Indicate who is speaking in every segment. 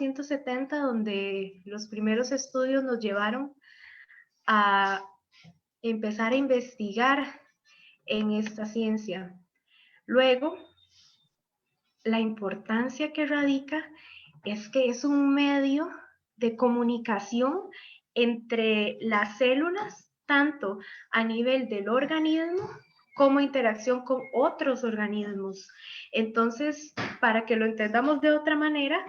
Speaker 1: 1970 donde los primeros estudios nos llevaron a empezar a investigar en esta ciencia. Luego, la importancia que radica es que es un medio de comunicación entre las células, tanto a nivel del organismo como interacción con otros organismos. Entonces, para que lo entendamos de otra manera,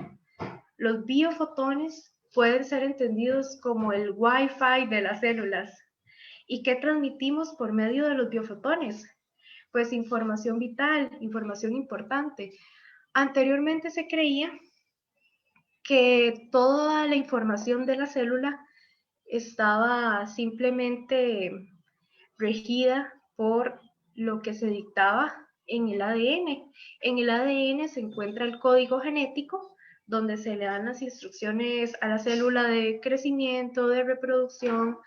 Speaker 1: los biofotones pueden ser entendidos como el Wi-Fi de las células. ¿Y qué transmitimos por medio de los biofotones? Pues información vital, información importante. Anteriormente se creía que toda la información de la célula estaba simplemente regida por lo que se dictaba en el ADN. En el ADN se encuentra el código genético, donde se le dan las instrucciones a la célula de crecimiento, de reproducción,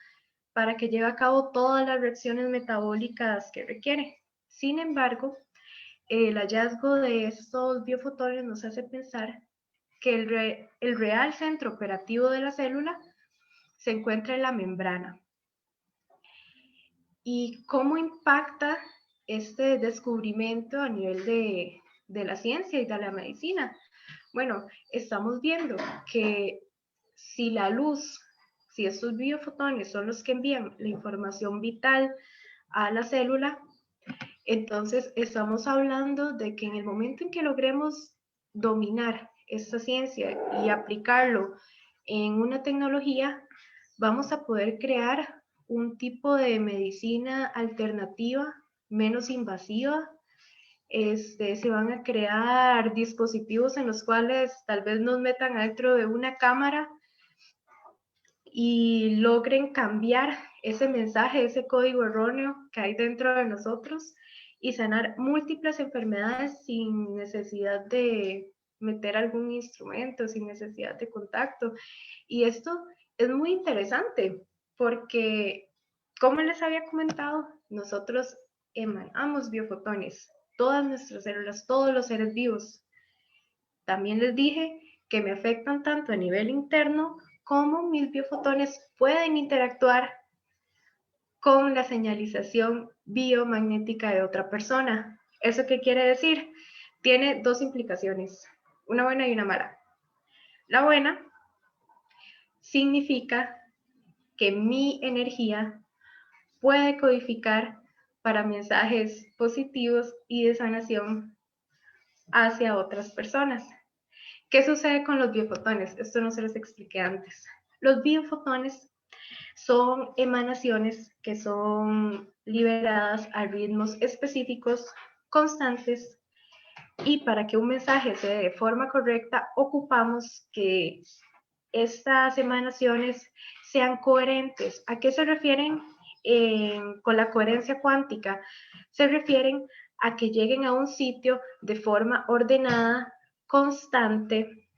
Speaker 1: para que lleve a cabo todas las reacciones metabólicas que requiere. Sin embargo, el hallazgo de estos biofotones nos hace pensar que el real centro operativo de la célula se encuentra en la membrana. ¿Y cómo impacta este descubrimiento a nivel de la ciencia y de la medicina? Bueno, estamos viendo que si la luz, si estos biofotones son los que envían la información vital a la célula, entonces estamos hablando de que en el momento en que logremos dominar esta ciencia y aplicarlo en una tecnología, vamos a poder crear un tipo de medicina alternativa, menos invasiva. Se van a crear dispositivos en los cuales tal vez nos metan adentro de una cámara y logren cambiar ese mensaje, ese código erróneo que hay dentro de nosotros y sanar múltiples enfermedades sin necesidad de meter algún instrumento, sin necesidad de contacto. Y esto es muy interesante porque, como les había comentado, nosotros emanamos biofotones, todas nuestras células, todos los seres vivos. También les dije que me afectan tanto a nivel interno como mis biofotones pueden interactuar con la señalización biomagnética de otra persona. ¿Eso qué quiere decir? Tiene dos implicaciones, una buena y una mala. La buena significa que mi energía puede codificar para mensajes positivos y de sanación hacia otras personas. ¿Qué sucede con los biofotones? Esto no se los expliqué antes. Los biofotones son emanaciones que son liberadas a ritmos específicos, constantes, y para que un mensaje se dé de forma correcta, ocupamos que estas emanaciones sean coherentes. ¿A qué se refieren con la coherencia cuántica? Se refieren a que lleguen a un sitio de forma ordenada, constante,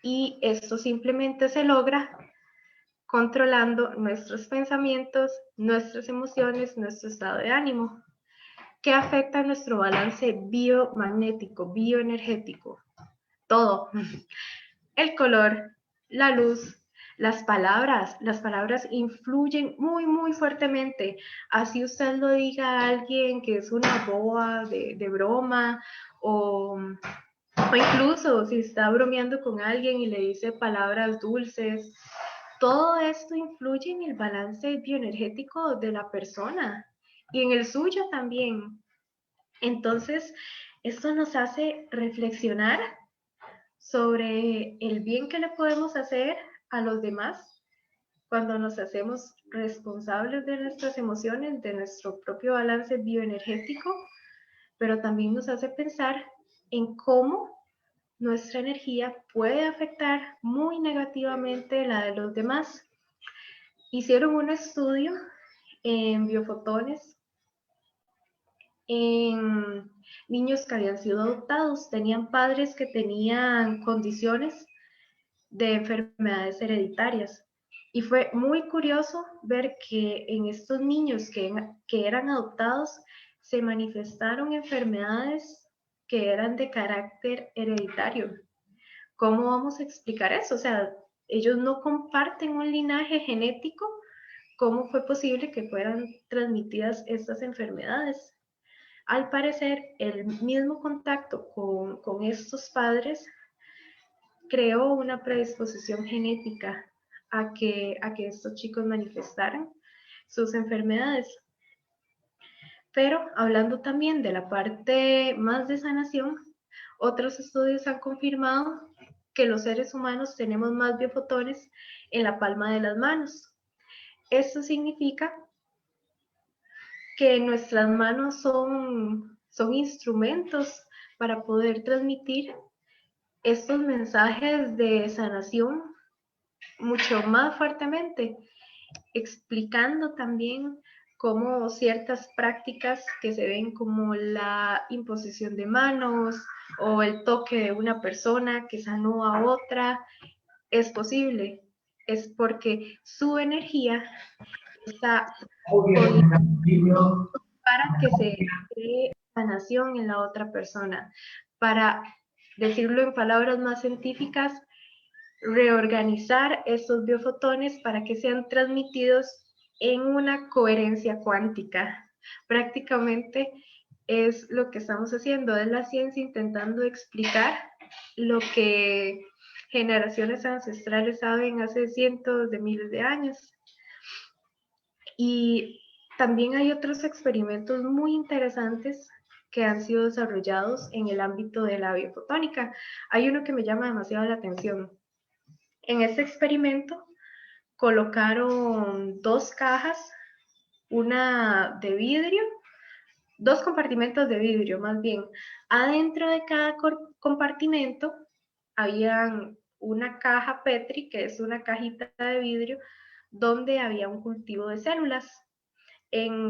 Speaker 1: y esto simplemente se logra controlando nuestros pensamientos, nuestras emociones, nuestro estado de ánimo, que afecta nuestro balance biomagnético, bioenergético, todo. El color, la luz, las palabras influyen muy, muy fuertemente. Así usted lo diga a alguien que es una boba de broma, o incluso si está bromeando con alguien y le dice palabras dulces, todo esto influye en el balance bioenergético de la persona y en el suyo también. Entonces, esto nos hace reflexionar sobre el bien que le podemos hacer a los demás cuando nos hacemos responsables de nuestras emociones, de nuestro propio balance bioenergético, pero también nos hace pensar en cómo nuestra energía puede afectar muy negativamente la de los demás. Hicieron un estudio en biofotones en niños que habían sido adoptados, tenían padres que tenían condiciones de enfermedades hereditarias. Y fue muy curioso ver que en estos niños que eran adoptados se manifestaron enfermedades que eran de carácter hereditario. ¿Cómo vamos a explicar eso? O sea, ellos no comparten un linaje genético. ¿Cómo fue posible que fueran transmitidas estas enfermedades? Al parecer, el mismo contacto con estos padres creó una predisposición genética a que estos chicos manifestaran sus enfermedades. Pero hablando también de la parte más de sanación, otros estudios han confirmado que los seres humanos tenemos más biofotones en la palma de las manos. Esto significa que nuestras manos son instrumentos para poder transmitir estos mensajes de sanación mucho más fuertemente, explicando también cómo ciertas prácticas que se ven como la imposición de manos o el toque de una persona que sanó a otra es posible. Es porque su energía está para que se cree sanación en la otra persona. Para decirlo en palabras más científicas, reorganizar estos biofotones para que sean transmitidos en una coherencia cuántica. Prácticamente es lo que estamos haciendo, es la ciencia intentando explicar lo que generaciones ancestrales saben hace cientos de miles de años. Y también hay otros experimentos muy interesantes que han sido desarrollados en el ámbito de la biofotónica. Hay uno que me llama demasiado la atención. En este experimento colocaron dos cajas, una de vidrio, dos compartimentos de vidrio más bien. Adentro de cada compartimento había una caja Petri, que es una cajita de vidrio, donde había un cultivo de células.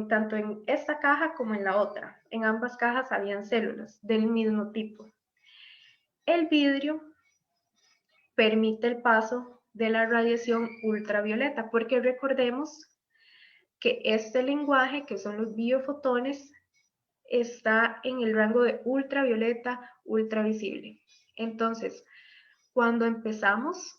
Speaker 1: Tanto en esta caja como en la otra. En ambas cajas habían células del mismo tipo. El vidrio permite el paso de la radiación ultravioleta, porque recordemos que este lenguaje, que son los biofotones, está en el rango de ultravioleta, ultravisible. Entonces, cuando empezamos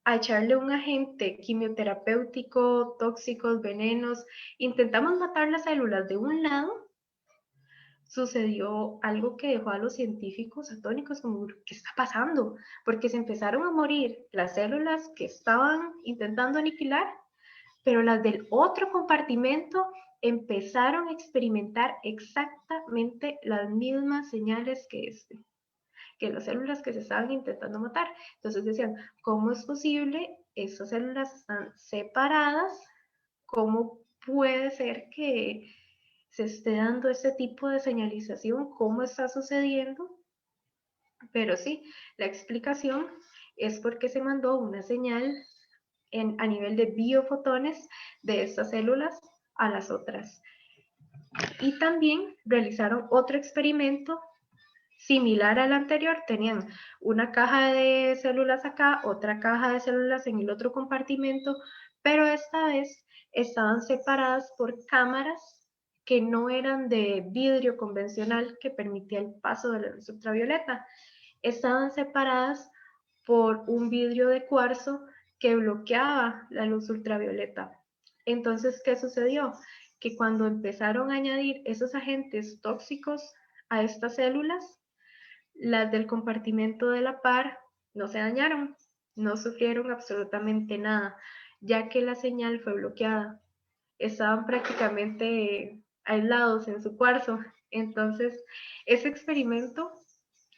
Speaker 1: a echarle un agente quimioterapéutico, tóxicos, venenos, intentamos matar las células de un lado, sucedió algo que dejó a los científicos atónicos, como, ¿qué está pasando? Porque se empezaron a morir las células que estaban intentando aniquilar, pero las del otro compartimento empezaron a experimentar exactamente las mismas señales que las células que se estaban intentando matar. Entonces decían, ¿cómo es posible? Estas células están separadas, ¿cómo puede ser que se esté dando este tipo de señalización? ¿Cómo está sucediendo? Pero sí, la explicación es porque se mandó una señal a nivel de biofotones de estas células a las otras. Y también realizaron otro experimento similar al anterior. Tenían una caja de células acá, otra caja de células en el otro compartimento, pero esta vez estaban separadas por cámaras que no eran de vidrio convencional que permitía el paso de la luz ultravioleta. Estaban separadas por un vidrio de cuarzo que bloqueaba la luz ultravioleta. Entonces, ¿qué sucedió? Que cuando empezaron a añadir esos agentes tóxicos a estas células, las del compartimento de la par no se dañaron, no sufrieron absolutamente nada, ya que la señal fue bloqueada. Estaban prácticamente aislados en su cuarzo. Entonces, ese experimento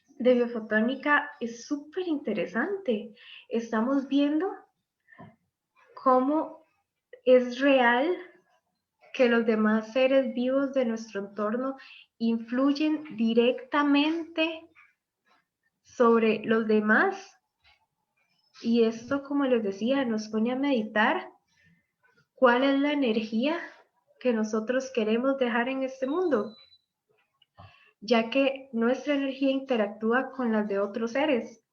Speaker 1: de biofotónica es súper interesante. Estamos viendo cómo es real que los demás seres vivos de nuestro entorno influyen directamente sobre los demás. Y esto, como les decía, nos pone a meditar cuál es la energía que nosotros queremos dejar en este mundo, ya que nuestra energía interactúa con las de otros seres.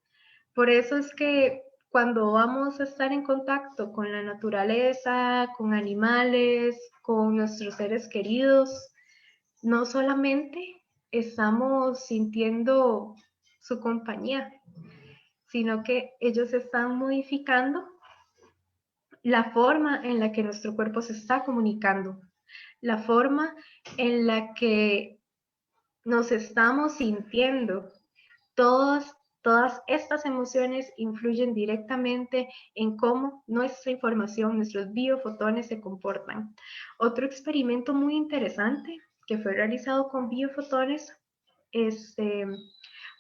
Speaker 1: Por eso es que cuando vamos a estar en contacto con la naturaleza, con animales, con nuestros seres queridos, no solamente estamos sintiendo su compañía, sino que ellos están modificando la forma en la que nuestro cuerpo se está comunicando, la forma en la que nos estamos sintiendo. Todas estas emociones influyen directamente en cómo nuestra información, nuestros biofotones se comportan. Otro experimento muy interesante que fue realizado con biofotones,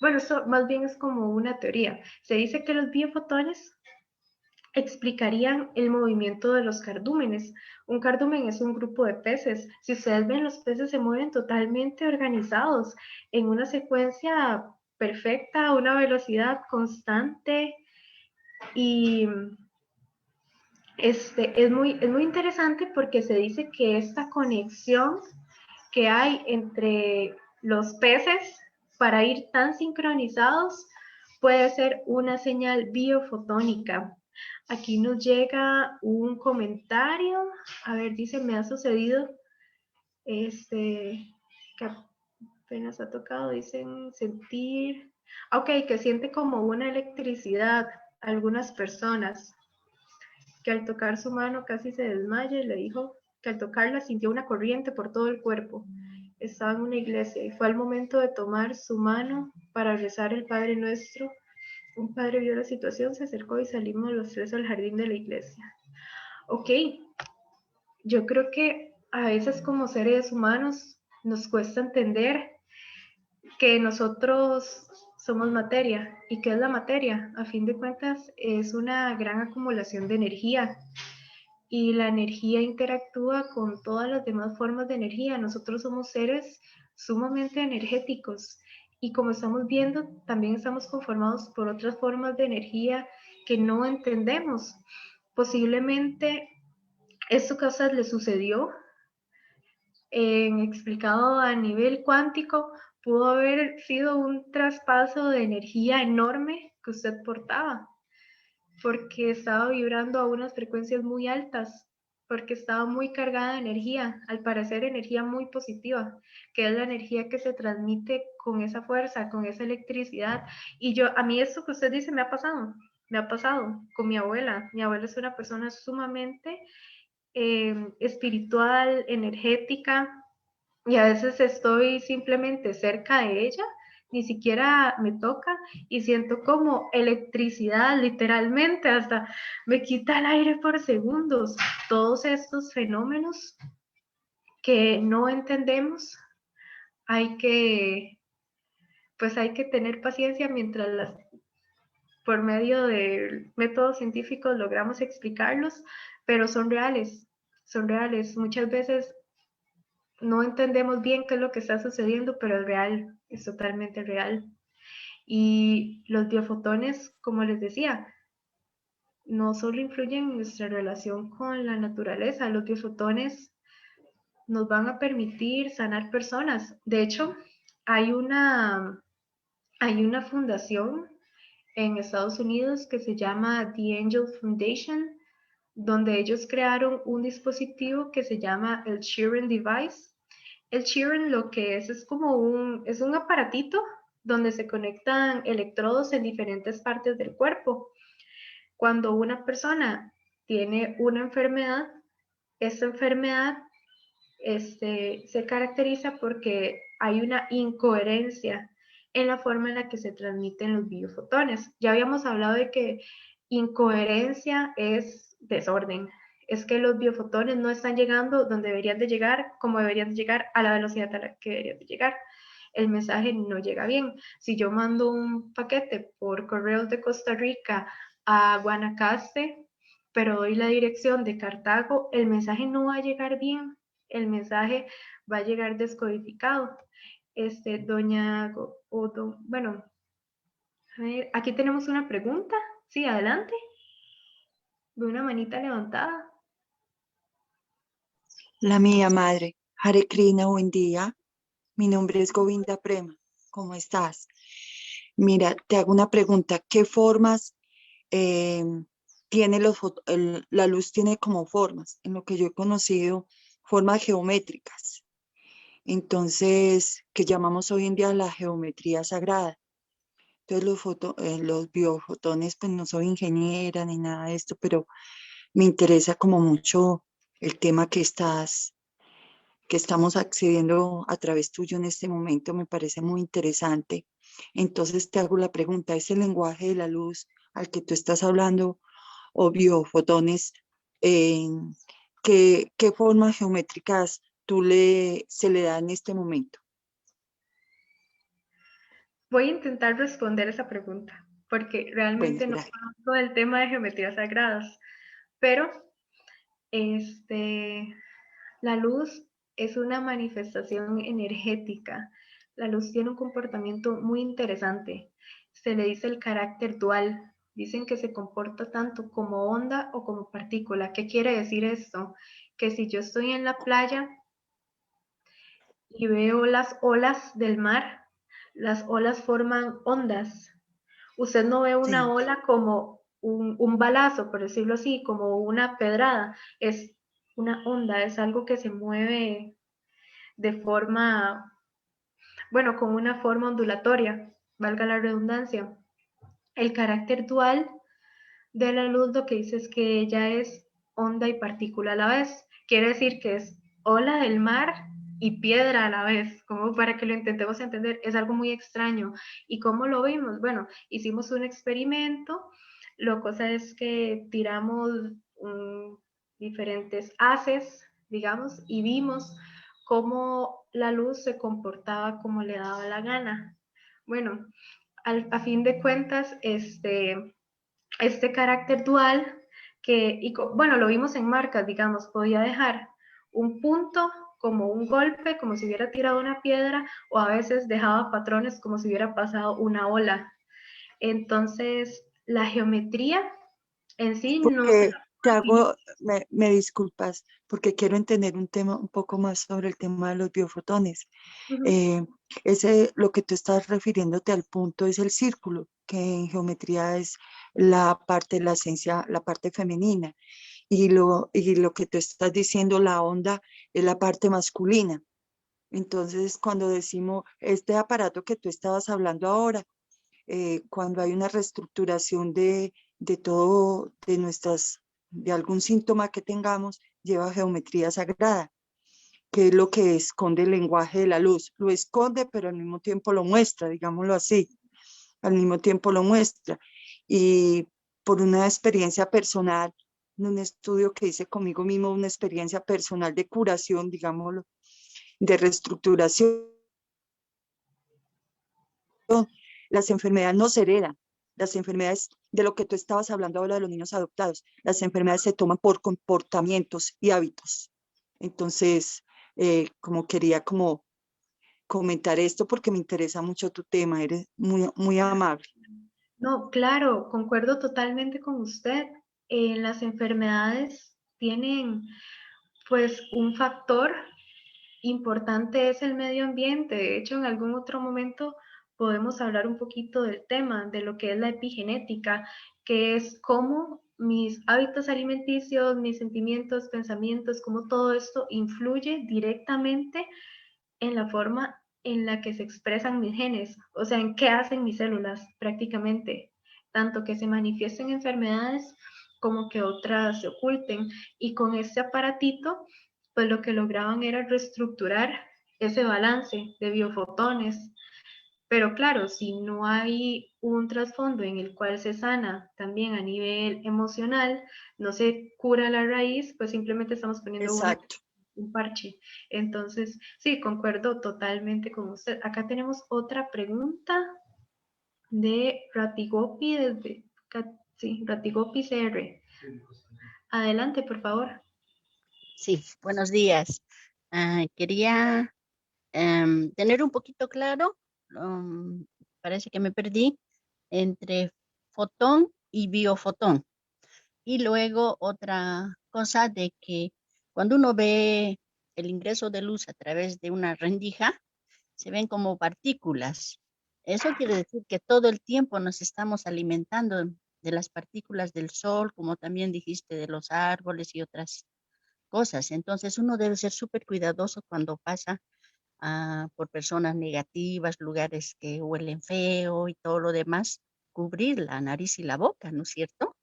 Speaker 1: bueno, esto más bien es como una teoría. Se dice que los biofotones explicarían el movimiento de los cardúmenes. Un cardumen es un grupo de peces. Si ustedes ven, los peces se mueven totalmente organizados en una secuencia perfecta, a una velocidad constante y es muy interesante porque se dice que esta conexión que hay entre los peces para ir tan sincronizados puede ser una señal biofotónica. Aquí nos llega un comentario, a ver, dice, me ha sucedido, que apenas ha tocado, dicen sentir, ok, que siente como una electricidad algunas personas, que al tocar su mano casi se desmaya y le dijo que al tocarla sintió una corriente por todo el cuerpo. Estaba en una iglesia y fue al momento de tomar su mano para rezar el Padre Nuestro. Un padre vio la situación, se acercó y salimos los tres al jardín de la iglesia. Ok, yo creo que a veces como seres humanos nos cuesta entender que nosotros somos materia. ¿Y qué es la materia? A fin de cuentas es una gran acumulación de energía y la energía interactúa con todas las demás formas de energía. Nosotros somos seres sumamente energéticos y como estamos viendo, también estamos conformados por otras formas de energía que no entendemos. Posiblemente esto que a usted le sucedió, explicado a nivel cuántico, pudo haber sido un traspaso de energía enorme que usted portaba, porque estaba vibrando a unas frecuencias muy altas, porque estaba muy cargada de energía, al parecer energía muy positiva, que es la energía que se transmite con esa fuerza, con esa electricidad. Y a mí esto que usted dice me ha pasado con mi abuela. Mi abuela es una persona sumamente espiritual, energética, y a veces estoy simplemente cerca de ella, ni siquiera me toca y siento como electricidad, literalmente, hasta me quita el aire por segundos. Todos estos fenómenos que no entendemos, hay que, pues hay que tener paciencia mientras por medio de métodos científicos logramos explicarlos, pero son reales, son reales. Muchas veces no entendemos bien qué es lo que está sucediendo, pero es real, es totalmente real. Y los biofotones, como les decía, no solo influyen en nuestra relación con la naturaleza, los biofotones nos van a permitir sanar personas. De hecho, hay hay una fundación en Estados Unidos que se llama The Angel Foundation, donde ellos crearon un dispositivo que se llama el Sheeran Device. El Sheeran lo que es como es un aparatito donde se conectan electrodos en diferentes partes del cuerpo. Cuando una persona tiene una enfermedad, esta enfermedad se caracteriza porque hay una incoherencia en la forma en la que se transmiten los biofotones. Ya habíamos hablado de que incoherencia es desorden, es que los biofotones no están llegando donde deberían de llegar, como deberían de llegar, a la velocidad a la que deberían de llegar. El mensaje no llega bien. Si yo mando un paquete por correos de Costa Rica a Guanacaste, pero doy la dirección de Cartago, el mensaje no va a llegar bien, el mensaje va a llegar descodificado. Doña, bueno, a ver, aquí tenemos una pregunta. Sí, adelante. Veo una manita levantada.
Speaker 2: La mía madre, Hare Krishna, buen día. Mi nombre es Govinda Prema. ¿Cómo estás? Mira, te hago una pregunta. ¿Qué formas eh, tiene la luz tiene como formas? En lo que yo he conocido, formas geométricas. Entonces, que llamamos hoy en día la geometría sagrada. Entonces los biofotones, pues no soy ingeniera ni nada de esto, pero me interesa como mucho el tema que estamos accediendo a través tuyo en este momento, me parece muy interesante. Entonces te hago la pregunta, ¿ese lenguaje de la luz al que tú estás hablando o biofotones, eh, qué formas geométricas se le da en este momento?
Speaker 1: Voy a intentar responder esa pregunta, porque
Speaker 2: Bueno,
Speaker 1: realmente no
Speaker 2: gracias.
Speaker 1: conozco el tema de geometrías sagradas, pero este, la luz es una manifestación energética. La luz tiene un comportamiento muy interesante. Se le dice el carácter dual. Dicen que se comporta tanto como onda o como partícula. ¿Qué quiere decir esto? Que si yo estoy en la playa y veo las olas del mar, las olas forman ondas. Usted no ve una
Speaker 2: Sí.
Speaker 1: ola como un balazo, por decirlo así, como una pedrada. Es una onda, es algo que se mueve de forma, bueno, con una forma ondulatoria, valga la redundancia. El carácter dual de la luz lo que dice es que ella es onda y partícula a la vez. Quiere decir que es ola del mar y piedra a la vez, como para que lo intentemos entender, es algo muy extraño. ¿Y cómo lo vimos? Bueno, hicimos un experimento, lo cosa es que tiramos diferentes haces, digamos, y vimos cómo la luz se comportaba como le daba la gana. Bueno, a fin de cuentas, este carácter dual que, y, bueno, lo vimos en marcas, digamos, podía dejar un punto como un golpe, como si hubiera tirado una piedra, o a veces dejaba patrones como si hubiera pasado una ola. Entonces, la geometría en sí no se...
Speaker 2: Porque te hago, me disculpas, porque quiero entender un tema un poco más sobre el tema de los biofotones.
Speaker 1: Uh-huh.
Speaker 2: Eh, lo que tú estás refiriéndote al punto es el círculo, que en geometría es la parte de la esencia, la parte femenina, y lo que tú estás diciendo, la onda, es la parte masculina. Entonces, cuando decimos este aparato que tú estabas hablando ahora, cuando hay una reestructuración de todo, de algún síntoma que tengamos, lleva geometría sagrada, que es lo que esconde el lenguaje de la luz. Lo esconde, pero al mismo tiempo lo muestra, digámoslo así, al mismo tiempo lo muestra. Y por una experiencia personal, en un estudio que hice conmigo mismo, una experiencia personal de curación, digámoslo, de reestructuración, las enfermedades no se heredan. Las enfermedades de lo que tú estabas hablando ahora de los niños adoptados, las enfermedades se toman por comportamientos y hábitos. Entonces, como quería como comentar esto porque me interesa mucho tu tema, eres muy, muy amable.
Speaker 1: No, claro, concuerdo totalmente con usted. Las enfermedades tienen pues un factor importante es el medio ambiente. De hecho, en algún otro momento podemos hablar un poquito del tema, de lo que es la epigenética, que es cómo mis hábitos alimenticios, mis sentimientos, pensamientos, cómo todo esto influye directamente en la forma en la que se expresan mis genes, o sea, en qué hacen mis células prácticamente, tanto que se manifiesten enfermedades como que otras se oculten. Y con este aparatito, pues lo que lograban era reestructurar ese balance de biofotones. Pero claro, si no hay un trasfondo en el cual se sana también a nivel emocional, no se cura la raíz, pues simplemente estamos poniendo
Speaker 2: Exacto.
Speaker 1: un parche. Entonces, sí, concuerdo totalmente con usted. Acá tenemos otra pregunta de Ratigopi desde sí, Ratigopi CR. Adelante, por favor.
Speaker 3: Sí, buenos días. Quería tener un poquito claro, parece que me perdí, entre fotón y biofotón. Y luego otra cosa de que cuando uno ve el ingreso de luz a través de una rendija, se ven como partículas. Eso quiere decir que todo el tiempo nos estamos alimentando de las partículas del sol, como también dijiste, de los árboles y otras cosas. Entonces uno debe ser súper cuidadoso cuando pasa por personas negativas, lugares que huelen feo y todo lo demás, cubrir la nariz y la boca, ¿no es cierto?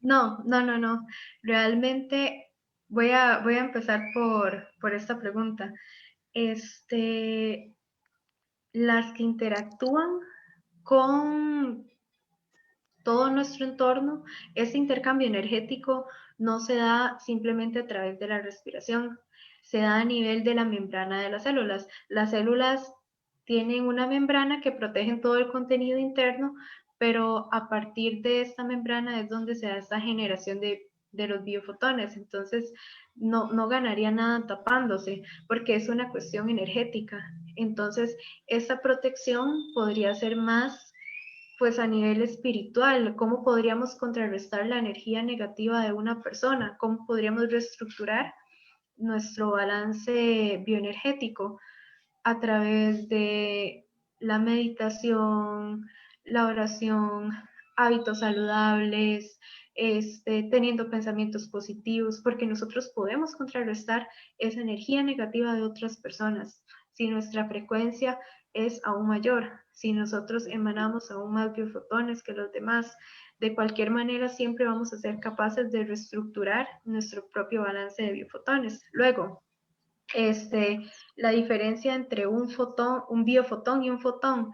Speaker 1: No, no, no, no. Realmente voy a empezar por esta pregunta. Este, las que interactúan con todo nuestro entorno, este intercambio energético no se da simplemente a través de la respiración, se da a nivel de la membrana de las células. Las células tienen una membrana que protege todo el contenido interno, pero a partir de esta membrana es donde se da esta generación de los biofotones. Entonces, no ganaría nada tapándose, porque es una cuestión energética. Entonces, esta protección podría ser más pues a nivel espiritual, cómo podríamos contrarrestar la energía negativa de una persona, cómo podríamos reestructurar nuestro balance bioenergético a través de la meditación, la oración, hábitos saludables, teniendo pensamientos positivos, porque nosotros podemos contrarrestar esa energía negativa de otras personas si nuestra frecuencia es aún mayor, si nosotros emanamos aún más biofotones que los demás. De cualquier manera, siempre vamos a ser capaces de reestructurar nuestro propio balance de biofotones. Luego, la diferencia entre un fotón, un biofotón y un fotón.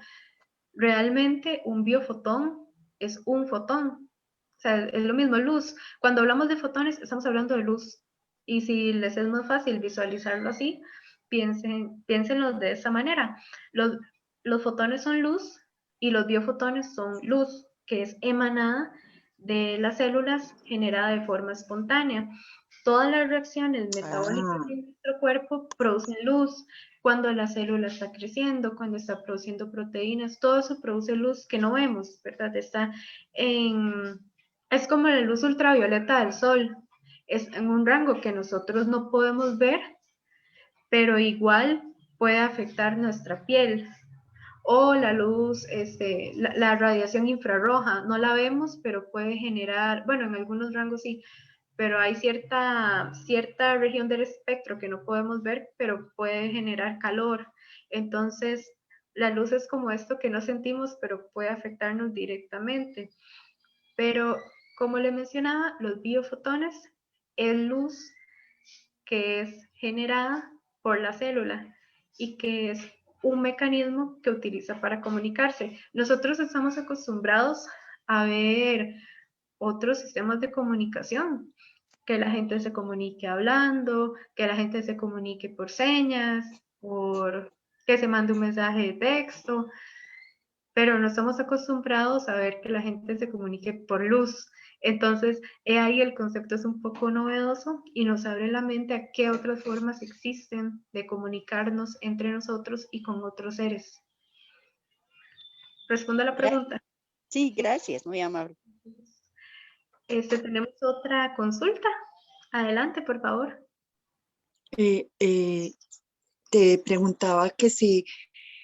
Speaker 1: Realmente un biofotón es un fotón. O sea, es lo mismo, luz. Cuando hablamos de fotones, estamos hablando de luz. Y si les es más fácil visualizarlo así, piénsenlo de esa manera. Los fotones son luz y los biofotones son luz, que es emanada de las células generada de forma espontánea. Todas las reacciones metabólicas
Speaker 2: Ah,
Speaker 1: en nuestro cuerpo producen luz. Cuando la célula está creciendo, cuando está produciendo proteínas, todo eso produce luz que no vemos, ¿verdad? Es como la luz ultravioleta del sol, es en un rango que nosotros no podemos ver, pero igual puede afectar nuestra piel. O la luz, la radiación infrarroja, no la vemos, pero puede generar, bueno, en algunos rangos sí, pero hay cierta región del espectro que no podemos ver, pero puede generar calor. Entonces, la luz es como esto que no sentimos, pero puede afectarnos directamente. Pero, como le mencionaba, los biofotones es luz que es generada por la célula y que es un mecanismo que utiliza para comunicarse. Nosotros estamos acostumbrados a ver otros sistemas de comunicación, que la gente se comunique hablando, que la gente se comunique por señas, por que se mande un mensaje de texto, pero no estamos acostumbrados a ver que la gente se comunique por luz. Entonces, ahí el concepto es un poco novedoso y nos abre la mente a qué otras formas existen de comunicarnos entre nosotros y con otros seres. Responda a la
Speaker 3: Gra-
Speaker 1: pregunta.
Speaker 3: sí, gracias, muy amable.
Speaker 1: Tenemos otra consulta. Adelante, por favor.
Speaker 2: eh, eh, te preguntaba que si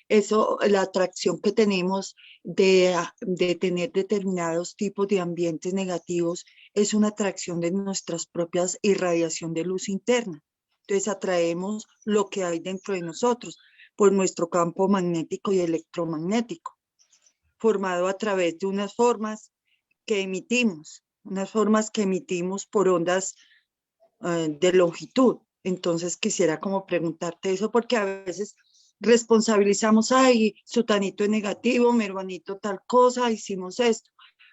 Speaker 2: eso, la atracción que tenemos de tener determinados tipos de ambientes negativos es una atracción de nuestras propias irradiación de luz interna. Entonces atraemos lo que hay dentro de nosotros por nuestro campo magnético y electromagnético, formado a través de unas formas que emitimos por ondas de longitud. Entonces quisiera como preguntarte eso porque a veces responsabilizamos, ay, sutanito es negativo, meruanito tal cosa, hicimos esto,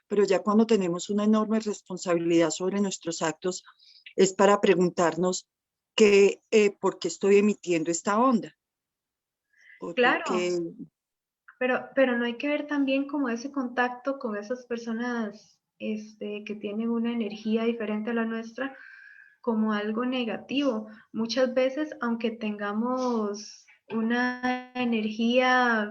Speaker 2: pero ya cuando tenemos una enorme responsabilidad sobre nuestros actos es para preguntarnos por qué estoy emitiendo esta onda.
Speaker 1: Claro,
Speaker 2: Porque,
Speaker 1: pero no hay que ver también como ese contacto con esas personas que tienen una energía diferente a la nuestra como algo negativo. Muchas veces, aunque tengamos una energía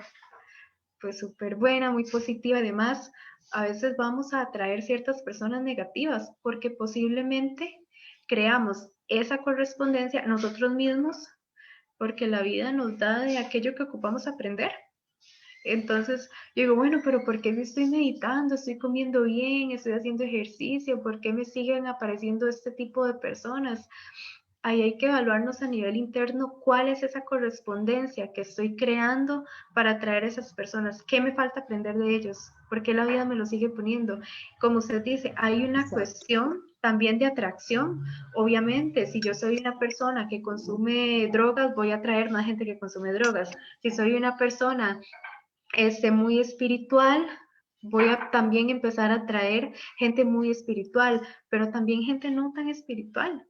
Speaker 1: pues súper buena, muy positiva y demás, a veces vamos a atraer ciertas personas negativas porque posiblemente creamos esa correspondencia nosotros mismos porque la vida nos da de aquello que ocupamos aprender. Entonces, yo digo, bueno, pero ¿por qué me estoy meditando? Estoy comiendo bien, estoy haciendo ejercicio, ¿por qué me siguen apareciendo este tipo de personas? ahí hay que evaluarnos a nivel interno cuál es esa correspondencia que estoy creando para atraer a esas personas. ¿Qué me falta aprender de ellos? ¿Por qué la vida me lo sigue poniendo? Como usted dice, hay una
Speaker 2: Exacto.
Speaker 1: cuestión también de atracción. Obviamente, si yo soy una persona que consume drogas, voy a atraer más gente que consume drogas. Si soy una persona muy espiritual, voy a también empezar a atraer gente muy espiritual, pero también gente no tan espiritual,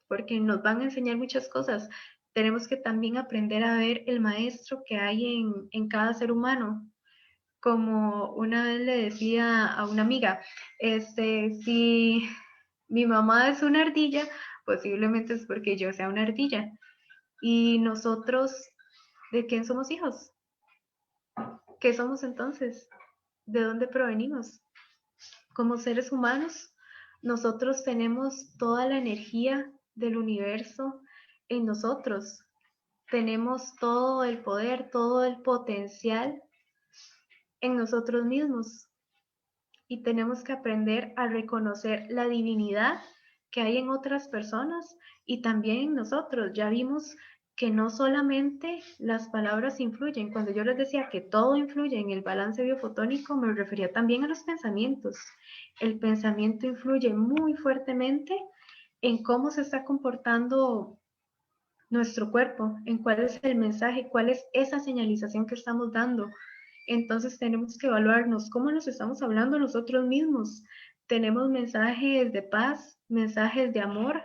Speaker 1: porque nos van a enseñar muchas cosas. Tenemos que también aprender a ver el maestro que hay en cada ser humano. Como una vez le decía a una amiga, si mi mamá es una ardilla, posiblemente es porque yo sea una ardilla. Y nosotros, ¿de quién somos hijos? ¿Qué somos entonces? ¿De dónde provenimos? Como seres humanos, nosotros tenemos toda la energía del universo en nosotros. Tenemos todo el poder, todo el potencial en nosotros mismos y tenemos que aprender a reconocer la divinidad que hay en otras personas y también en nosotros. Ya vimos que no solamente las palabras influyen. Cuando yo les decía que todo influye en el balance biofotónico, me refería también a los pensamientos. El pensamiento influye muy fuertemente en cómo se está comportando nuestro cuerpo, en cuál es el mensaje, cuál es esa señalización que estamos dando. Entonces tenemos que evaluarnos cómo nos estamos hablando nosotros mismos. Tenemos mensajes de paz, mensajes de amor.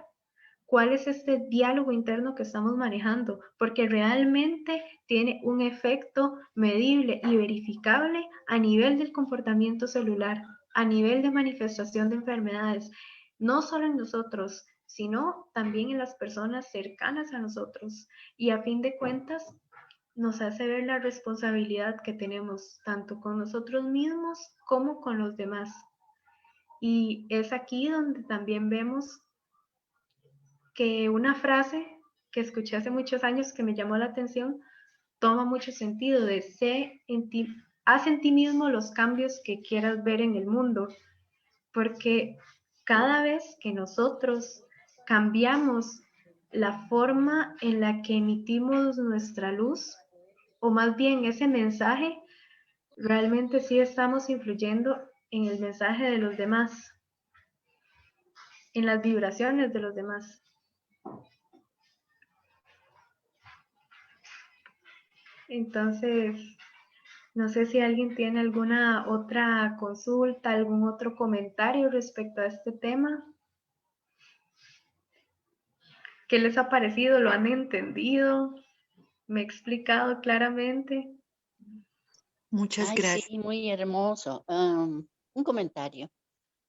Speaker 1: ¿Cuál es este diálogo interno que estamos manejando? Porque realmente tiene un efecto medible y verificable a nivel del comportamiento celular, a nivel de manifestación de enfermedades, no solo en nosotros, sino también en las personas cercanas a nosotros. Y a fin de cuentas, nos hace ver la responsabilidad que tenemos tanto con nosotros mismos como con los demás. Y es aquí donde también vemos que una frase que escuché hace muchos años que me llamó la atención toma mucho sentido de haz en ti mismo los cambios que quieras ver en el mundo, porque cada vez que nosotros cambiamos la forma en la que emitimos nuestra luz, o más bien ese mensaje, realmente sí estamos influyendo en el mensaje de los demás, en las vibraciones de los demás. Entonces, no sé si alguien tiene alguna otra consulta, algún otro comentario respecto a este tema. ¿Qué les ha parecido? ¿Lo han entendido? ¿Me he explicado claramente?
Speaker 2: Muchas
Speaker 3: Ay, sí,
Speaker 2: gracias.
Speaker 3: muy hermoso. Un comentario.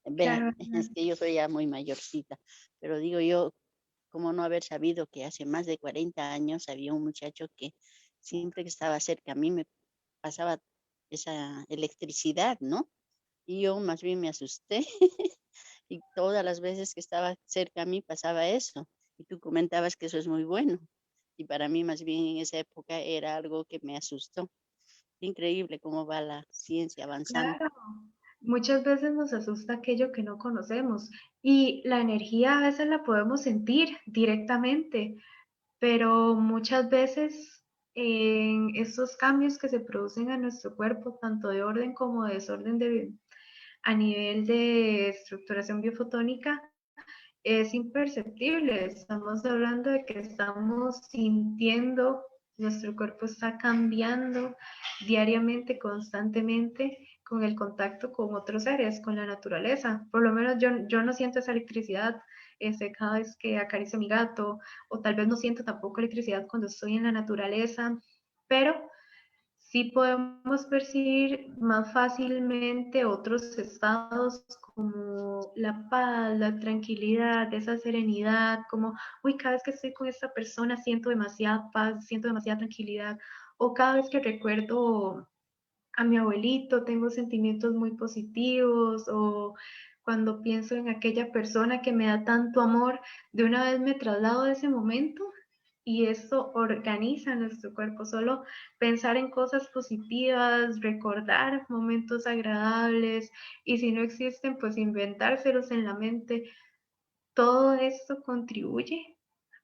Speaker 3: Vean,
Speaker 1: Claro,
Speaker 3: es que yo soy ya muy mayorcita, pero digo yo, como no haber sabido que hace más de 40 años había un muchacho que siempre que estaba cerca a mí me pasaba esa electricidad, ¿no? Y yo más bien me asusté y todas las veces que estaba cerca a mí pasaba eso. Y tú comentabas que eso es muy bueno. Y para mí más bien en esa época era algo que me asustó. Increíble cómo va la ciencia avanzando.
Speaker 1: claro. Muchas veces nos asusta aquello que no conocemos y la energía a veces la podemos sentir directamente, pero muchas veces en estos cambios que se producen en nuestro cuerpo, tanto de orden como de desorden a nivel de estructuración biofotónica, es imperceptible. Estamos hablando de que estamos sintiendo, nuestro cuerpo está cambiando diariamente, constantemente, con el contacto con otros seres, con la naturaleza. Por lo menos yo no siento esa electricidad cada vez que acaricio a mi gato, o tal vez no siento tampoco electricidad cuando estoy en la naturaleza, pero sí podemos percibir más fácilmente otros estados como la paz, la tranquilidad, esa serenidad, como, uy, cada vez que estoy con esta persona siento demasiada paz, siento demasiada tranquilidad, o cada vez que recuerdo a mi abuelito tengo sentimientos muy positivos, o cuando pienso en aquella persona que me da tanto amor, de una vez me traslado a ese momento y eso organiza nuestro cuerpo. Solo pensar en cosas positivas, recordar momentos agradables y si no existen, pues inventárselos en la mente. Todo esto contribuye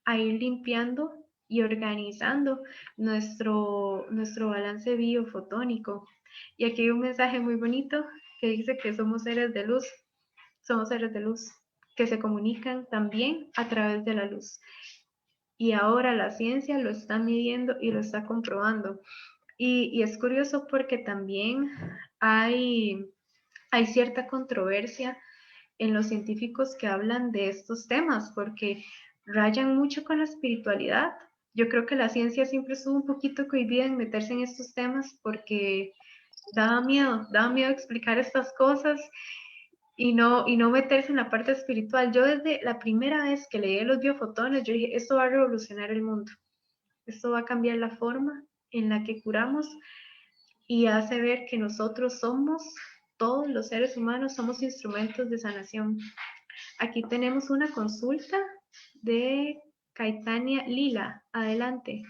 Speaker 1: a ir limpiando y organizando nuestro balance biofotónico. Y aquí hay un mensaje muy bonito que dice que somos seres de luz que se comunican también a través de la luz. Y ahora la ciencia lo está midiendo y lo está comprobando. Y es curioso porque también hay cierta controversia en los científicos que hablan de estos temas, porque rayan mucho con la espiritualidad. Yo creo que la ciencia siempre estuvo un poquito cohibida en meterse en estos temas porque daba miedo explicar estas cosas y no meterse en la parte espiritual. Yo desde la primera vez que leí los biofotones, yo dije, esto va a revolucionar el mundo, esto va a cambiar la forma en la que curamos y hace ver que nosotros somos, todos los seres humanos, somos instrumentos de sanación. Aquí tenemos una consulta de Caitania Lila. Adelante.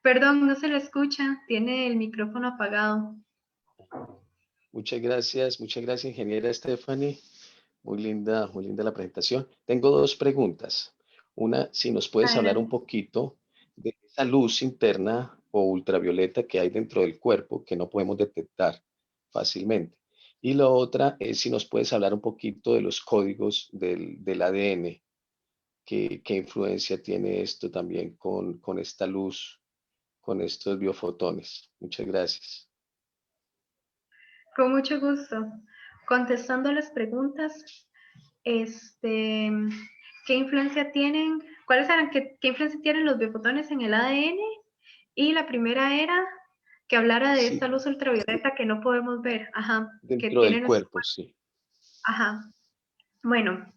Speaker 1: Perdón, no se le escucha. Tiene el micrófono apagado.
Speaker 4: Muchas gracias, ingeniera Stephanie. Muy linda la presentación. Tengo dos preguntas. Una, si nos puedes hablar un
Speaker 1: Adelante.
Speaker 4: poquito de esa luz interna o ultravioleta que hay dentro del cuerpo que no podemos detectar fácilmente. Y la otra es si nos puedes hablar un poquito de los códigos del ADN. ¿Qué influencia tiene esto también con esta luz, con estos biofotones? Muchas gracias.
Speaker 1: Con mucho gusto. Contestando las preguntas, ¿qué influencia tienen? ¿Cuáles eran? ¿Qué influencia tienen los biofotones en el ADN? Y la primera era que hablara de esta
Speaker 4: Sí,
Speaker 1: luz ultravioleta que no podemos ver, ajá, que
Speaker 4: dentro
Speaker 1: tiene
Speaker 4: del
Speaker 1: nuestro
Speaker 4: cuerpo,
Speaker 1: cuerpo.
Speaker 4: sí.
Speaker 1: Ajá. Bueno,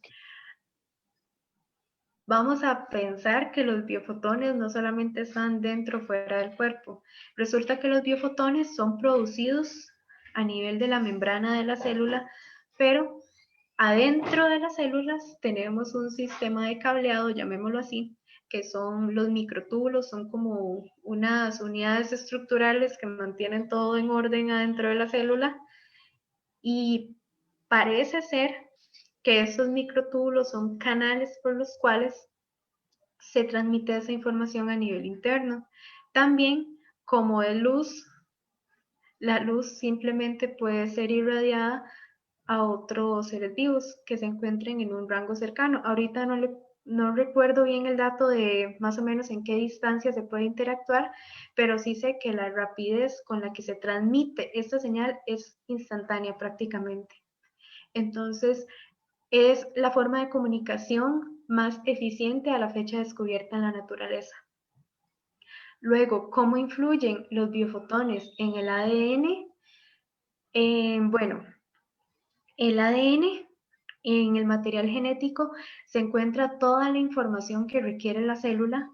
Speaker 1: vamos a pensar que los biofotones no solamente están dentro o fuera del cuerpo. Resulta que los biofotones son producidos a nivel de la membrana de la célula, pero adentro de las células tenemos un sistema de cableado, llamémoslo así, que son los microtúbulos, son como unas unidades estructurales que mantienen todo en orden adentro de la célula y parece ser que estos microtúbulos son canales por los cuales se transmite esa información a nivel interno. También, como es luz, la luz simplemente puede ser irradiada a otros seres vivos que se encuentren en un rango cercano. Ahorita no recuerdo bien el dato de más o menos en qué distancia se puede interactuar, pero sí sé que la rapidez con la que se transmite esta señal es instantánea prácticamente. Entonces, es la forma de comunicación más eficiente a la fecha descubierta en la naturaleza. Luego, ¿cómo influyen los biofotones en el ADN? Bueno, el ADN en el material genético se encuentra toda la información que requiere la célula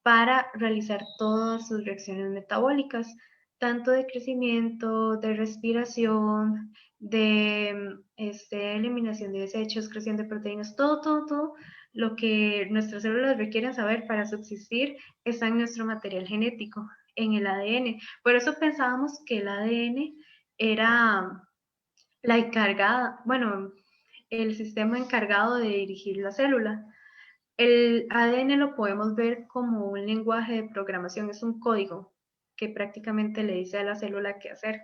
Speaker 1: para realizar todas sus reacciones metabólicas, tanto de crecimiento, de respiración, de eliminación de desechos, creación de proteínas, todo lo que nuestras células requieren saber para subsistir está en nuestro material genético, en el ADN. Por eso pensábamos que el ADN era la encargada, bueno, el sistema encargado de dirigir la célula. El ADN lo podemos ver como un lenguaje de programación, es un código que prácticamente le dice a la célula qué hacer.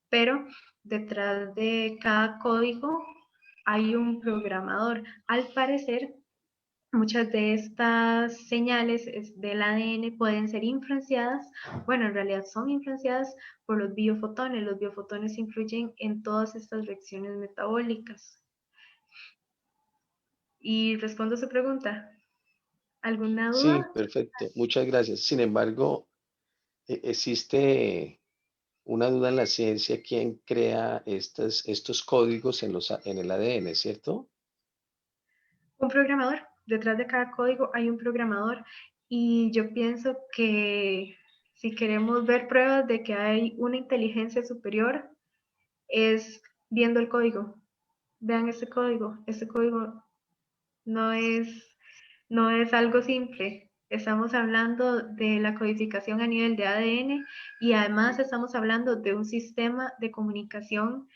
Speaker 1: Pero detrás de cada código hay un programador. Al parecer, muchas de estas señales del ADN pueden ser influenciadas, bueno, en realidad son influenciadas por los biofotones. Los biofotones influyen en todas estas reacciones metabólicas. Y respondo a su pregunta. ¿Alguna
Speaker 4: Sí,
Speaker 1: duda?
Speaker 4: perfecto. Muchas gracias. Sin embargo, existe una duda en la ciencia, ¿quién crea estos códigos en el ADN, cierto?
Speaker 1: Un programador. Detrás de cada código hay un programador y yo pienso que si queremos ver pruebas de que hay una inteligencia superior es viendo el código. Vean este código no es, no es algo simple. Estamos hablando de la codificación a nivel de ADN y además estamos hablando de un sistema de comunicación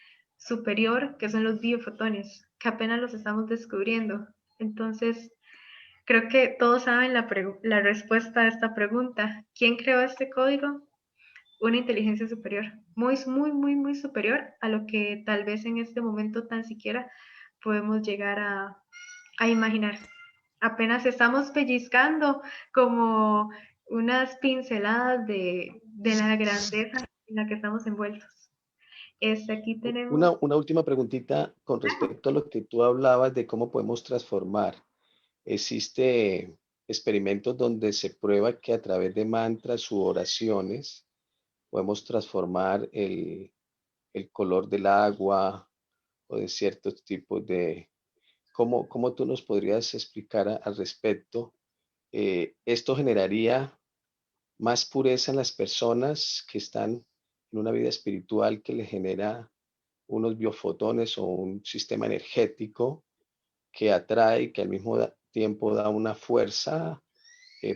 Speaker 1: superior, que son los biofotones, que apenas los estamos descubriendo. Entonces, creo que todos saben la respuesta a esta pregunta. ¿Quién creó este código? Una inteligencia superior, muy, muy, muy, muy superior a lo que tal vez en este momento tan siquiera podemos llegar a imaginar. Apenas estamos pellizcando como unas pinceladas de la grandeza en la que estamos envueltos. Aquí tenemos...
Speaker 4: Una última preguntita con respecto a lo que tú hablabas de cómo podemos transformar. Existe experimentos donde se prueba que a través de mantras u oraciones podemos transformar el color del agua o de ciertos tipos de... ¿Cómo tú nos podrías explicar al respecto? ¿Esto generaría más pureza en las personas que están en una vida espiritual que le genera unos biofotones o un sistema energético que atrae y que al mismo tiempo da una fuerza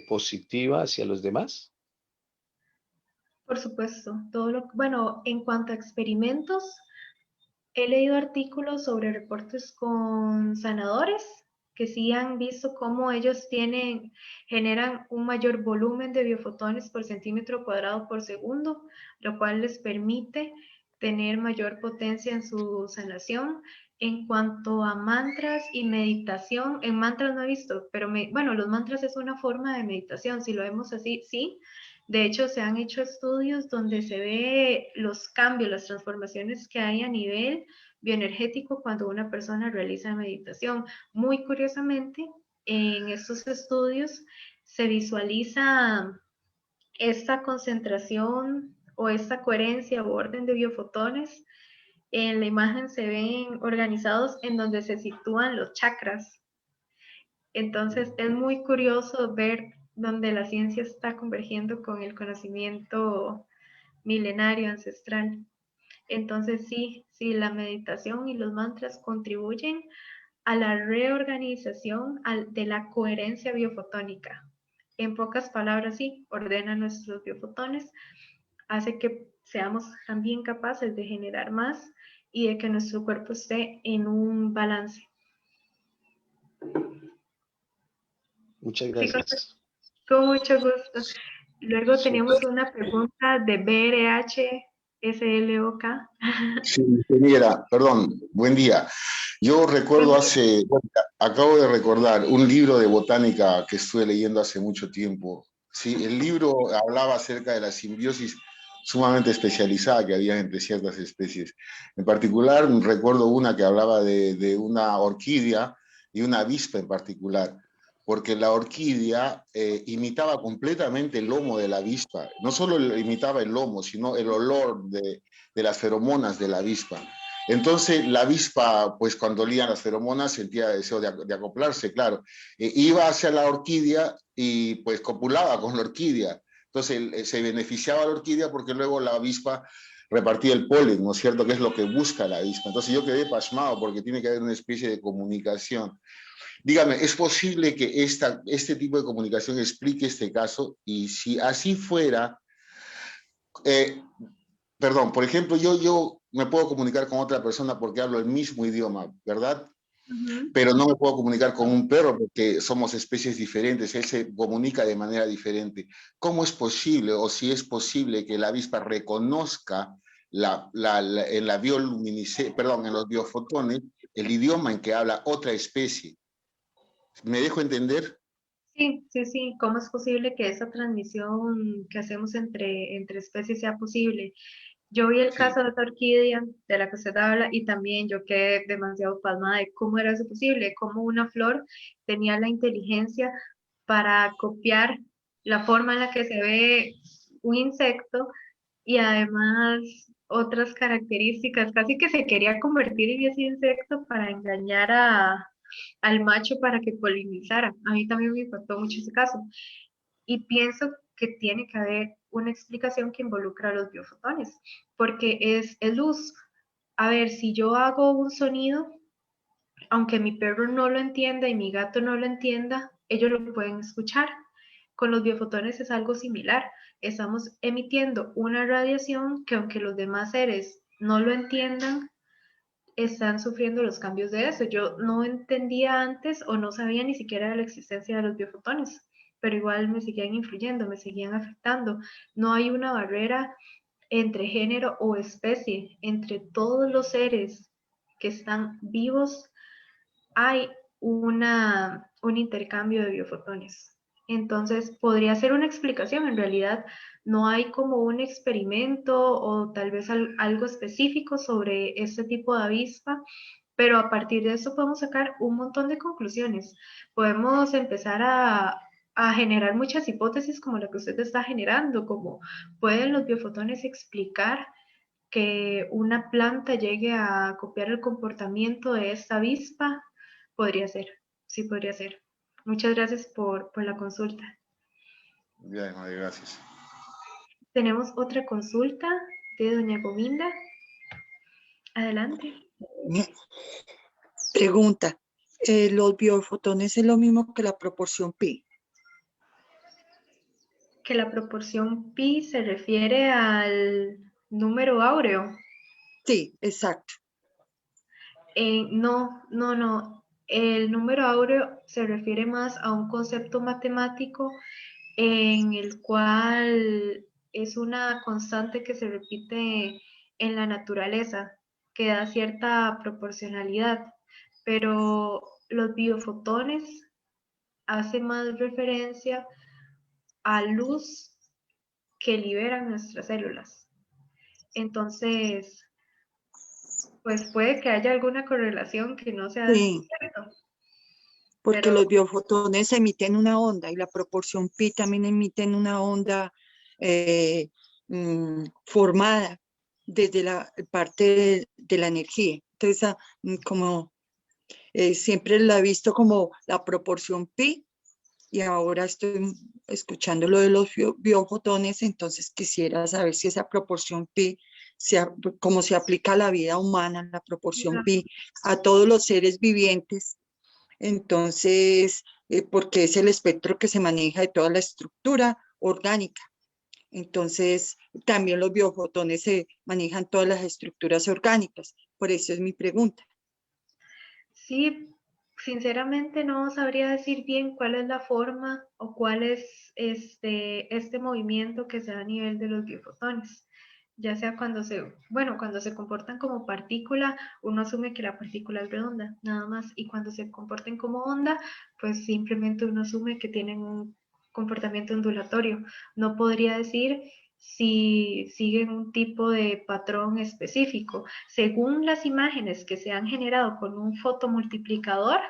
Speaker 4: positiva hacia los demás?
Speaker 1: Por supuesto, bueno, en cuanto a experimentos, he leído artículos sobre reportes con sanadores que sí han visto cómo ellos generan un mayor volumen de biofotones por centímetro cuadrado por segundo, lo cual les permite tener mayor potencia en su sanación. En cuanto a mantras y meditación, en mantras no he visto, pero bueno, los mantras es una forma de meditación, si lo vemos así, sí. De hecho, se han hecho estudios donde se ve los cambios, las transformaciones que hay a nivel bioenergético cuando una persona realiza meditación. Muy curiosamente, en estos estudios se visualiza esta concentración o esta coherencia o orden de biofotones. En la imagen se ven organizados en donde se sitúan los chakras. Entonces es muy curioso ver donde la ciencia está convergiendo con el conocimiento milenario ancestral. Entonces sí, la meditación y los mantras contribuyen a la reorganización de la coherencia biofotónica. En pocas palabras, sí, ordena nuestros biofotones, hace que seamos también capaces de generar más y de que nuestro cuerpo esté en un balance.
Speaker 4: Muchas
Speaker 1: Sí,
Speaker 4: gracias.
Speaker 1: con mucho gusto. Luego tenemos una pregunta de BRH SLOK.
Speaker 5: Sí, ingeniera, perdón, buen día. Yo recuerdo acabo de recordar un libro de botánica que estuve leyendo hace mucho tiempo. Sí, el libro hablaba acerca de la simbiosis sumamente especializada que había entre ciertas especies. En particular, recuerdo una que hablaba de una orquídea y una avispa en particular, porque la orquídea imitaba completamente el lomo de la avispa. No solo imitaba el lomo, sino el olor de las feromonas de la avispa. Entonces la avispa, pues cuando olían las feromonas, sentía deseo de acoplarse, claro. Iba hacia la orquídea y pues copulaba con la orquídea. Entonces se beneficiaba la orquídea porque luego la avispa repartía el polen, ¿no es cierto? Que es lo que busca la avispa. Entonces yo quedé pasmado porque tiene que haber una especie de comunicación. Dígame, ¿es posible que este tipo de comunicación explique este caso? Y si así fuera, eh, perdón, por ejemplo, yo me puedo comunicar con otra persona porque hablo el mismo idioma, ¿verdad? Pero no me puedo comunicar con un perro porque somos especies diferentes, él se comunica de manera diferente. ¿Cómo es posible, o si es posible, que la avispa reconozca en los biofotones el idioma en que habla otra especie? ¿Me dejo entender?
Speaker 1: Sí. ¿Cómo es posible que esa transmisión que hacemos entre especies sea posible? Yo vi el
Speaker 5: Sí.
Speaker 1: caso de esa orquídea de la que usted habla y también yo quedé demasiado pasmada de cómo era eso posible, cómo una flor tenía la inteligencia para copiar la forma en la que se ve un insecto y además otras características, casi que se quería convertir en ese insecto para engañar al macho para que polinizara. A mí también me impactó mucho ese caso y pienso que tiene que haber una explicación que involucra a los biofotones, porque es luz. A ver, si yo hago un sonido, aunque mi perro no lo entienda y mi gato no lo entienda, ellos lo pueden escuchar. Con los biofotones es algo similar. Estamos emitiendo una radiación que aunque los demás seres no lo entiendan, están sufriendo los cambios de eso. Yo no entendía antes o no sabía ni siquiera de la existencia de los biofotones, pero igual me seguían influyendo, me seguían afectando. No hay una barrera entre género o especie, entre todos los seres que están vivos hay un intercambio de biofotones. Entonces, podría ser una explicación. En realidad, no hay como un experimento o tal vez algo específico sobre este tipo de avispa, pero a partir de eso podemos sacar un montón de conclusiones. Podemos empezar a generar muchas hipótesis como la que usted está generando, como pueden los biofotones explicar que una planta llegue a copiar el comportamiento de esta avispa. Podría ser, sí podría ser. Muchas gracias por la consulta.
Speaker 5: Bien, María, gracias.
Speaker 1: Tenemos otra consulta de doña Govinda. Adelante.
Speaker 2: Pregunta, ¿los biofotones es lo mismo que la proporción pi?
Speaker 1: Que la proporción pi se refiere al número áureo.
Speaker 2: Sí, exacto.
Speaker 1: No. El número áureo se refiere más a un concepto matemático en el cual es una constante que se repite en la naturaleza, que da cierta proporcionalidad, pero los biofotones hacen más referencia a luz que liberan nuestras células. Entonces, pues puede que haya alguna correlación que no sea
Speaker 2: Sí,
Speaker 1: cierto,
Speaker 2: porque
Speaker 1: pero
Speaker 2: los biofotones emiten una onda y la proporción pi también emiten una onda formada desde la parte de la energía. Entonces, como siempre la he visto como la proporción pi y ahora estoy escuchando lo de los biofotones, entonces quisiera saber si esa proporción pi, como se aplica a la vida humana, la proporción pi, a todos los seres vivientes, entonces, porque es el espectro que se maneja de toda la estructura orgánica. Entonces, también los biofotones se manejan todas las estructuras orgánicas. Por eso es mi pregunta.
Speaker 1: sí, sinceramente no sabría decir bien cuál es la forma o cuál es este movimiento que se da a nivel de los biofotones. Ya sea cuando se comportan como partícula, uno asume que la partícula es redonda, nada más. Y cuando se comporten como onda, pues simplemente uno asume que tienen un comportamiento ondulatorio. No podría decir si siguen un tipo de patrón específico. Según las imágenes que se han generado con un fotomultiplicador,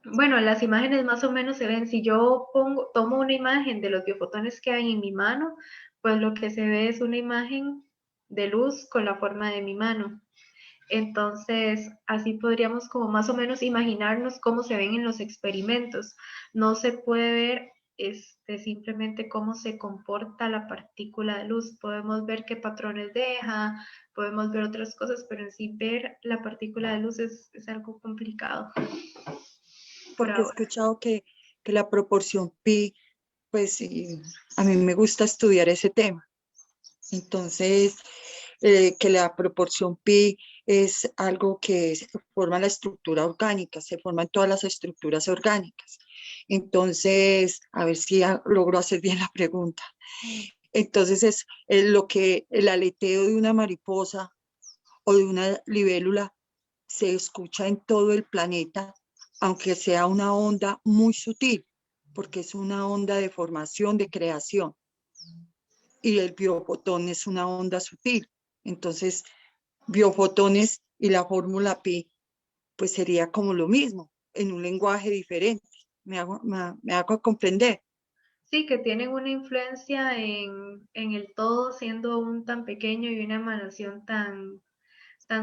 Speaker 1: bueno, las imágenes más o menos se ven, si yo tomo una imagen de los biofotones que hay en mi mano, pues lo que se ve es una imagen de luz con la forma de mi mano. Entonces, así podríamos como más o menos imaginarnos cómo se ven en los experimentos. No se puede ver simplemente cómo se comporta la partícula de luz. Podemos ver qué patrones deja, podemos ver otras cosas, pero en sí ver la partícula de luz es algo complicado.
Speaker 2: Porque he escuchado que la proporción pi, pues sí, a mí me gusta estudiar ese tema. Entonces, que la proporción pi es algo que forma la estructura orgánica, se forman todas las estructuras orgánicas. Entonces, a ver si logro hacer bien la pregunta. Entonces, es lo que el aleteo de una mariposa o de una libélula se escucha en todo el planeta, aunque sea una onda muy sutil, porque es una onda de formación, de creación. Y el biofotón es una onda sutil. Entonces, biofotones y la fórmula pi, pues sería como lo mismo, en un lenguaje diferente. Me hago comprender.
Speaker 1: Sí, que tienen una influencia en el todo, siendo aún tan pequeño y una emanación tan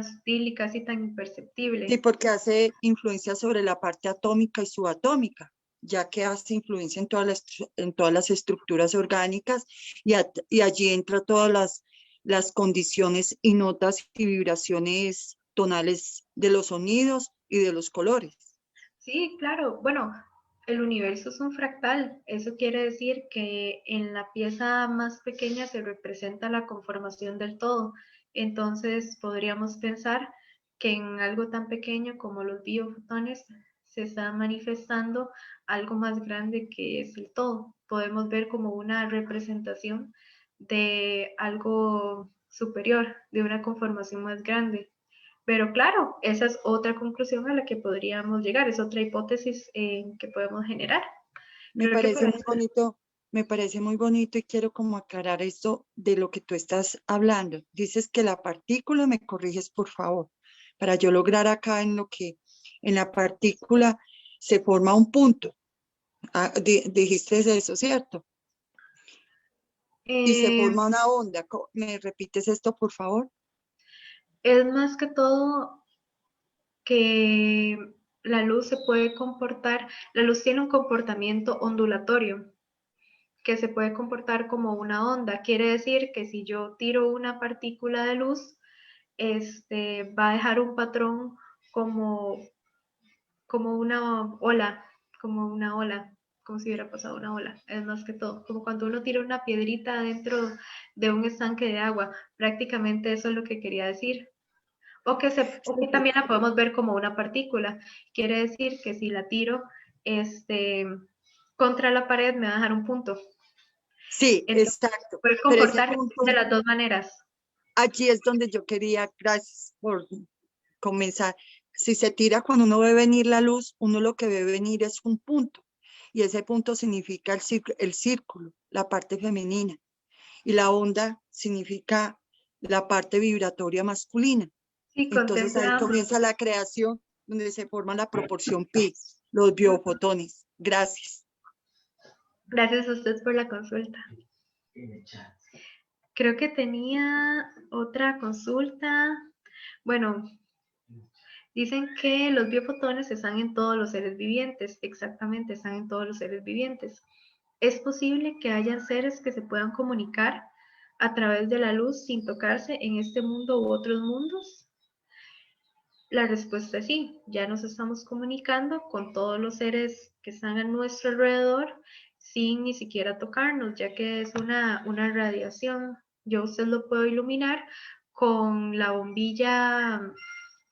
Speaker 1: sutil y casi tan
Speaker 2: Sí,
Speaker 1: imperceptible.
Speaker 2: porque hace influencia sobre la parte atómica y subatómica, ya que hace influencia en todas las estructuras orgánicas y allí entra todas las condiciones y notas y vibraciones tonales de los sonidos y de los colores.
Speaker 1: Sí, claro. Bueno, el universo es un fractal. Eso quiere decir que en la pieza más pequeña se representa la conformación del todo. Entonces podríamos pensar que en algo tan pequeño como los biofotones se está manifestando algo más grande que es el todo. Podemos ver como una representación de algo superior, de una conformación más grande. Pero claro, esa es otra conclusión a la que podríamos llegar, es otra hipótesis que podemos generar.
Speaker 2: Me
Speaker 1: Creo que
Speaker 2: parece
Speaker 1: para
Speaker 2: muy bonito, me parece muy bonito y quiero como aclarar esto de lo que tú estás hablando. Dices que la partícula, me corriges por favor, para yo lograr acá en lo que, en la partícula se forma un punto. Ah, dijiste eso, ¿cierto? Y se
Speaker 1: eh,
Speaker 2: forma una onda. ¿Me repites esto, por favor?
Speaker 1: es más que todo que la luz se puede comportar, la luz tiene un comportamiento ondulatorio, que se puede comportar como una onda. Quiere decir que si yo tiro una partícula de luz, va a dejar un patrón como, como como una ola, como si hubiera pasado una ola. Es más que todo, como cuando uno tira una piedrita dentro de un estanque de agua. Prácticamente eso es lo que quería decir. O que también la podemos ver como una partícula. Quiere decir que si la tiro contra la pared me va a dejar un punto.
Speaker 2: Sí,
Speaker 1: Entonces,
Speaker 2: exacto.
Speaker 1: puede
Speaker 2: Pero ese
Speaker 1: comportar de
Speaker 2: punto,
Speaker 1: las dos maneras.
Speaker 2: allí es donde yo quería, gracias por comenzar. Si se tira cuando uno ve venir la luz, uno lo que ve venir es un punto. Y ese punto significa el círculo, la parte femenina. Y la onda significa la parte vibratoria masculina.
Speaker 1: Sí,
Speaker 2: Entonces ahí
Speaker 1: contempla ambos.
Speaker 2: comienza la creación donde se forma la proporción pi, los biofotones. Gracias.
Speaker 1: Gracias a usted por la consulta. Creo que tenía otra consulta. Bueno, dicen que los biofotones están en todos los seres vivientes. Exactamente, están en todos los seres vivientes. ¿Es posible que hayan seres que se puedan comunicar a través de la luz sin tocarse en este mundo u otros mundos? La respuesta es sí, ya nos estamos comunicando con todos los seres que están a nuestro alrededor sin ni siquiera tocarnos, ya que es una radiación. Yo usted lo puedo iluminar con la bombilla,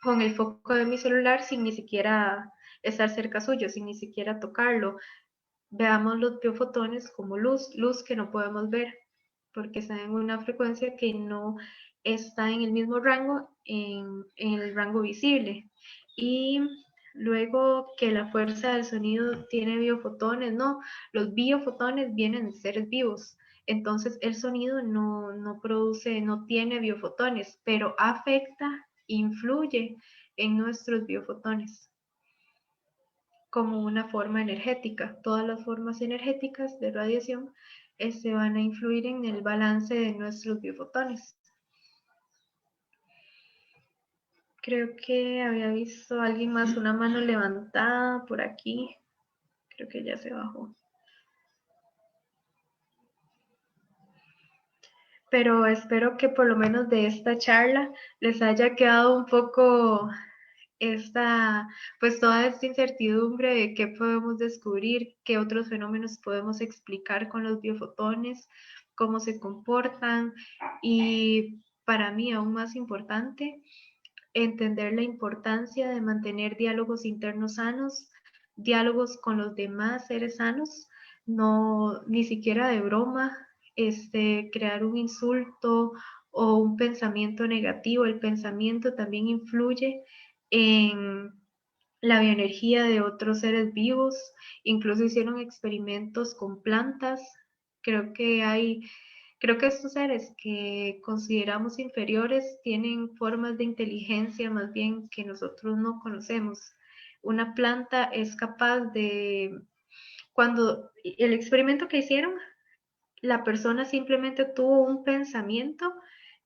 Speaker 1: con el foco de mi celular sin ni siquiera estar cerca suyo, sin ni siquiera tocarlo. Veamos los biofotones como luz, luz que no podemos ver, porque están en una frecuencia que no está en el mismo rango, en el rango visible. Y luego que la fuerza del sonido tiene biofotones, no, los biofotones vienen de seres vivos. Entonces el sonido no produce, no tiene biofotones, pero afecta, influye en nuestros biofotones como una forma energética. Todas las formas energéticas de radiación van a influir en el balance de nuestros biofotones. Creo que había visto a alguien más, una mano levantada por aquí. Creo que ya se bajó. Pero espero que por lo menos de esta charla les haya quedado un poco pues toda esta incertidumbre de qué podemos descubrir, qué otros fenómenos podemos explicar con los biofotones, cómo se comportan y para mí aún más importante, entender la importancia de mantener diálogos internos sanos, diálogos con los demás seres sanos, no ni siquiera de broma, crear un insulto o un pensamiento negativo. El pensamiento también influye en la bioenergía de otros seres vivos, incluso hicieron experimentos con plantas. Creo que creo que estos seres que consideramos inferiores tienen formas de inteligencia más bien que nosotros no conocemos. Una planta es capaz cuando el experimento que hicieron, la persona simplemente tuvo un pensamiento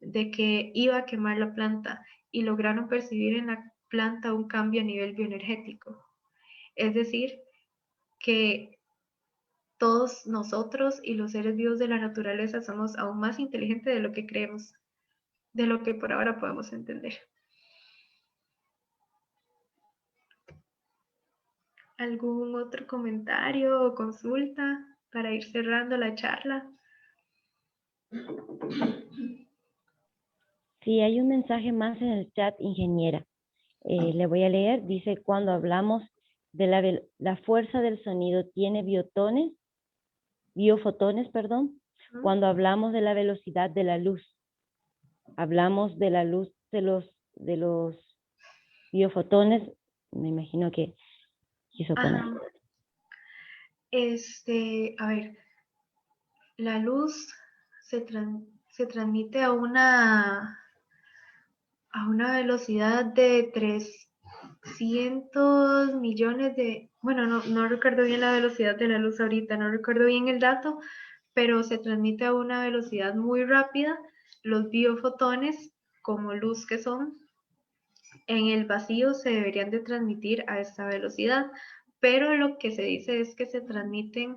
Speaker 1: de que iba a quemar la planta y lograron percibir en la planta un cambio a nivel bioenergético. Es decir, que todos nosotros y los seres vivos de la naturaleza somos aún más inteligentes de lo que creemos, de lo que por ahora podemos entender. ¿Algún otro comentario o consulta para ir cerrando la charla?
Speaker 6: Sí, hay un mensaje más en el chat, ingeniera. Le voy a leer. Dice, cuando hablamos de la fuerza del sonido tiene biofotones, perdón. Cuando hablamos de la velocidad de la luz, hablamos de la luz de los biofotones. Me imagino que quiso poner.
Speaker 1: A ver, la luz se transmite a una velocidad de 300 millones de... Bueno, no recuerdo bien la velocidad de la luz ahorita, no recuerdo bien el dato, pero se transmite a una velocidad muy rápida. Los biofotones, como luz que son, en el vacío se deberían de transmitir a esta velocidad, pero lo que se dice es que se transmiten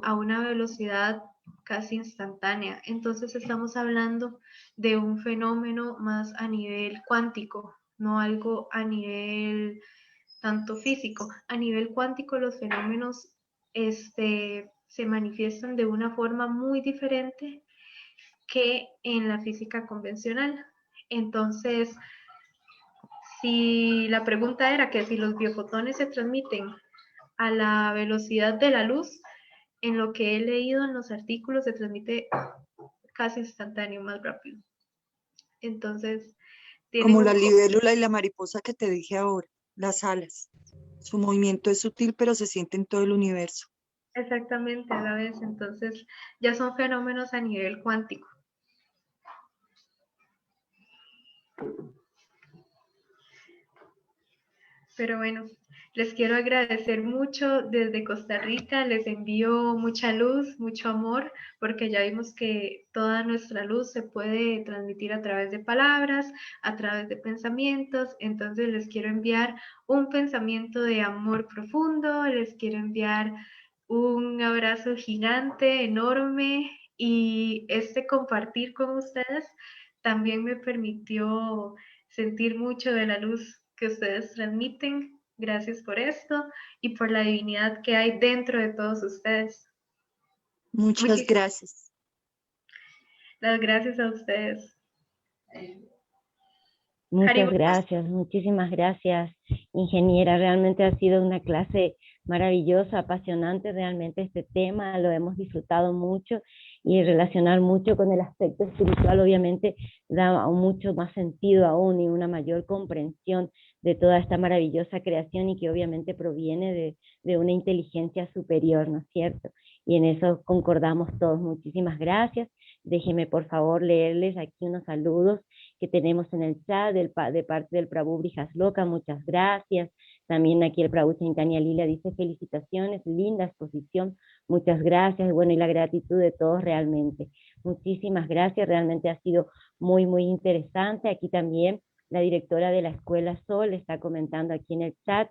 Speaker 1: a una velocidad casi instantánea. Entonces estamos hablando de un fenómeno más a nivel cuántico, no algo a nivel tanto físico. A nivel cuántico los fenómenos se manifiestan de una forma muy diferente que en la física convencional. Entonces, si la pregunta era que si los biofotones se transmiten a la velocidad de la luz, en lo que he leído en los artículos se transmite casi instantáneo, más rápido. Entonces,
Speaker 2: como la libélula y la mariposa que te dije ahora, las alas. Su movimiento es sutil, pero se siente en todo el universo.
Speaker 1: Exactamente, a la vez. Entonces, ya son fenómenos a nivel cuántico. Pero bueno, les quiero agradecer mucho desde Costa Rica, les envío mucha luz, mucho amor, porque ya vimos que toda nuestra luz se puede transmitir a través de palabras, a través de pensamientos. Entonces les quiero enviar un pensamiento de amor profundo, les quiero enviar un abrazo gigante, enorme, y compartir con ustedes también me permitió sentir mucho de la luz que ustedes transmiten. Gracias por esto y por la divinidad que hay dentro de todos ustedes.
Speaker 2: Muchas gracias.
Speaker 1: Las gracias a ustedes.
Speaker 6: Muchas gracias, muchísimas gracias, ingeniera. Realmente ha sido una clase maravillosa, apasionante realmente este tema, lo hemos disfrutado mucho y relacionar mucho con el aspecto espiritual obviamente da mucho más sentido aún y una mayor comprensión de toda esta maravillosa creación y que obviamente proviene de una inteligencia superior, ¿no es cierto? Y en eso concordamos todos. Muchísimas gracias. Déjeme por favor leerles aquí unos saludos que tenemos en el chat de parte del Prabhu Brihasloka, muchas gracias. También aquí el Prabhu Chaitanya Lila dice felicitaciones, linda exposición, muchas gracias. Bueno, y la gratitud de todos realmente. Muchísimas gracias, realmente ha sido muy, muy interesante. Aquí también la directora de la Escuela Sol está comentando aquí en el chat.